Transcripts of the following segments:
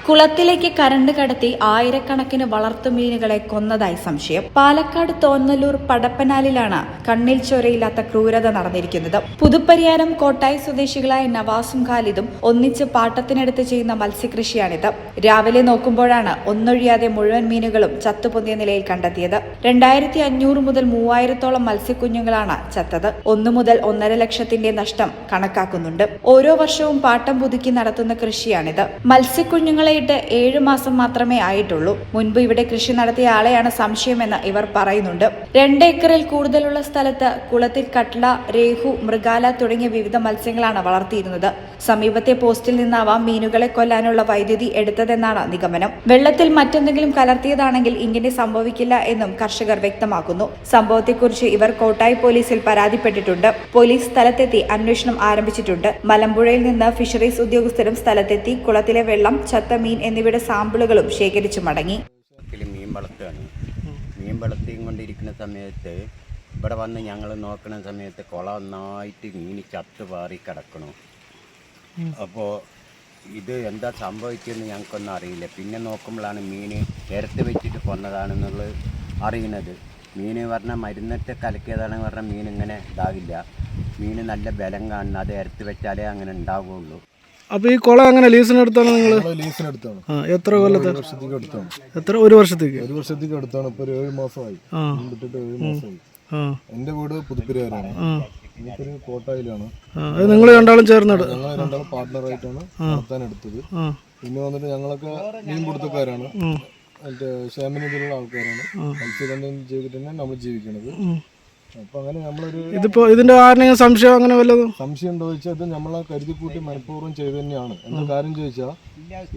കുളത്തിലേക്ക് കരണ്ട് കടത്തി ആയിരക്കണക്കിന് വളർത്തുമീനുകളെ കൊന്നതായി സംശയം. പാലക്കാട് തോന്നല്ലൂർ പടപ്പനാലിലാണ് കണ്ണിൽ ചോരയില്ലാത്ത ക്രൂരത നടന്നിരിക്കുന്നത്. പുതുപ്പരിയാരം കോട്ടായി സ്വദേശികളായ നവാസും ഖാലിദും ഒന്നിച്ച് പാട്ടത്തിനെടുത്ത് ചെയ്യുന്ന മത്സ്യകൃഷിയാണിത്. രാവിലെ നോക്കുമ്പോഴാണ് ഒന്നൊഴിയാതെ മുഴുവൻ മീനുകളും ചത്തുപൊന്തിയ നിലയിൽ കണ്ടെത്തിയത്. 2500 മുതൽ 3000-ഓളം മത്സ്യക്കുഞ്ഞുങ്ങളാണ് ചത്തത്. 1 മുതൽ 1.5 ലക്ഷത്തിന്റെ നഷ്ടം കണക്കാക്കുന്നുണ്ട്. ഓരോ വർഷവും പാട്ടം പുതുക്കി നടത്തുന്ന കൃഷിയാണിത്. മത്സ്യക്കുഞ്ഞുങ്ങളെ ഇട്ട് 7 മാസം മാത്രമേ ആയിട്ടുള്ളൂ. മുൻപ് ഇവിടെ കൃഷി നടത്തിയ ആളെയാണ് സംശയമെന്ന് ഇവർ പറയുന്നുണ്ട്. 2 ഏക്കറിൽ കൂടുതലുള്ള സ്ഥലത്ത് കുളത്തിൽ കട്ട്ള, രേഹു, മൃഗാല തുടങ്ങിയ വിവിധ മത്സ്യങ്ങളാണ് വളർത്തിയിരുന്നത്. സമീപത്തെ പോസ്റ്റിൽ നിന്നാവാം മീനുകളെ കൊല്ലാനുള്ള വൈദ്യുതി എടുത്തതെന്നാണ് നിഗമനം. വെള്ളത്തിൽ മറ്റെന്തെങ്കിലും കലർത്തിയതാണെങ്കിൽ ഇങ്ങനെ സംഭവിക്കില്ല എന്നും കർഷകർ വ്യക്തമാക്കുന്നു. സംഭവത്തെക്കുറിച്ച് ഇവർ കോട്ടായി പോലീസിൽ പരാതിപ്പെട്ടിട്ടുണ്ട്. പോലീസ് സ്ഥലത്തെത്തി അന്വേഷണം ആരംഭിച്ചിട്ടുണ്ട്. മലമ്പുഴയിൽ നിന്ന് ഫിഷറീസ് ഉദ്യോഗസ്ഥരും സ്ഥലത്തെത്തി കുളത്തിലെ വെള്ളം, ചത്ത മീൻ എന്നിവയുടെ സാമ്പിളുകളും ശേഖരിച്ചു മടങ്ങി. മീൻ വളർത്തിയും കൊണ്ടിരിക്കുന്ന സമയത്ത് ഇവിടെ വന്ന് ഞങ്ങൾ നോക്കുന്ന സമയത്ത് കുളം ഒന്നായിട്ട് മീൻ ചത്തുപാറി കിടക്കണു. അപ്പോൾ ഇത് എന്താ സംഭവിച്ചതെന്ന് ഞങ്ങൾക്കൊന്നും അറിയില്ല. പിന്നെ നോക്കുമ്പോഴാണ് മീൻ ഇരത്ത് വെച്ചിട്ട് കൊന്നതാണെന്നുള്ളത് അറിയുന്നത്. മീൻ പറഞ്ഞാൽ മരുന്നിട്ട് കലക്കിയതാണെന്ന് പറഞ്ഞാൽ മീൻ ഇങ്ങനെ ഇതാകില്ല. മീൻ നല്ല ബലം കാണുന്നത് അത് ഇരത്ത് വെച്ചാലേ അങ്ങനെ ഉണ്ടാവുകയുള്ളൂ. അപ്പോൾ ഈ കുളം അങ്ങനെ ലീസിനെടുത്താണ് നിങ്ങൾ? ലീസിനെടുത്താണ്. എത്ര കൊല്ലത്തെ? എത്ര? ഒരു വർഷത്തേക്ക് അടുത്താണ്. ഇപ്പോൾ 7 മാസമായി. 7 മാസമായി. എൻ്റെ വീട് പുതുപ്പരിയാറാണ്. എനിക്കൊരു കോട്ടായിലാണ്. നിങ്ങൾ രണ്ടാളും ചേർന്ന് ഞങ്ങൾ രണ്ടാളും പാർട്ട്ണറായിട്ടാണ് നടത്താൻ എടുത്തത്. പിന്നെ വന്നിട്ട് ഞങ്ങളൊക്കെ മീൻ പിടുത്തക്കാരാണ്. മറ്റേ ക്ഷേമനിധിയിലുള്ള ആൾക്കാരാണ്. മത്സ്യബന്ധനം ചെയ്തിട്ട് തന്നെ നമ്മൾ ജീവിക്കുന്നത്. അപ്പൊ അങ്ങനെ നമ്മളൊരു ഇതിന്റെ ആരെങ്കിലും സംശയം അങ്ങനെ വല്ലതും സംശയം ഉണ്ടോ ചോദിച്ചാൽ ഇത് നമ്മളെ കരുതി കൂട്ടി മനഃപൂർവ്വം ചെയ്ത് തന്നെയാണ്. എന്താ കാര്യം ചോദിച്ചാൽ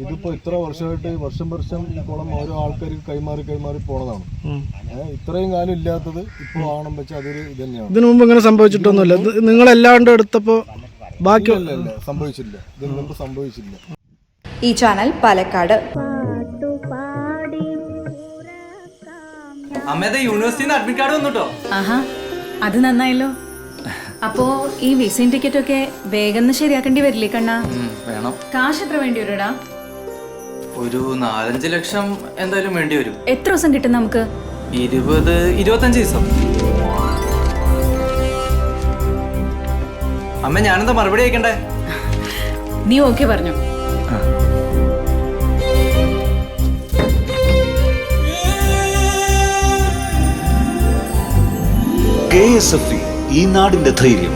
ഇതിപ്പോ ഇത്ര വർഷമായിട്ട് വർഷം ഈ കുളം ഓരോ ആൾക്കാർക്ക് കൈമാറി പോണതാണ്. ഇത്രയും കാലം ഇല്ലാത്തത് ഇപ്പോൾ ആവണം വെച്ചാൽ അതൊരു ഇത് തന്നെയാണ്. ഇതിനു മുമ്പ് ഇങ്ങനെ സംഭവിച്ചിട്ടൊന്നുമില്ല. നിങ്ങൾ എല്ലാണ്ട് എടുത്തപ്പോ ബാക്കിയല്ല സംഭവിച്ചില്ല. ഇതിനു മുമ്പ് സംഭവിച്ചില്ല. ഈ ചാനൽ പാലക്കാട്. അമ്മേടെ യൂണിവേഴ്സിറ്റിന്ന് അഡ്മിറ്റ് കാർഡ് വന്നുട്ടോ. ആഹാ, അത് നന്നായല്ലോ. അപ്പോ ഈ വിസയും ടിക്കറ്റും ഒക്കെ വേഗം ശരിയാക്കേണ്ടി വരില്ലേ കണ്ണാ? വേണം. കാശ് എത്ര വേണ്ടി വരുടാ? ഒരു 4-5 ലക്ഷം എന്തായാലും വേണ്ടി വരും. എത്ര ദിവസം കിട്ടും നമുക്ക്? 20-25 ദിവസം. അമ്മ ഞാനെന്താ മറുപടി അയക്കണ്ടേ? നീ ഓക്കെ പറഞ്ഞു. KSFE, ഈ നാടിന്റെ ധൈര്യം.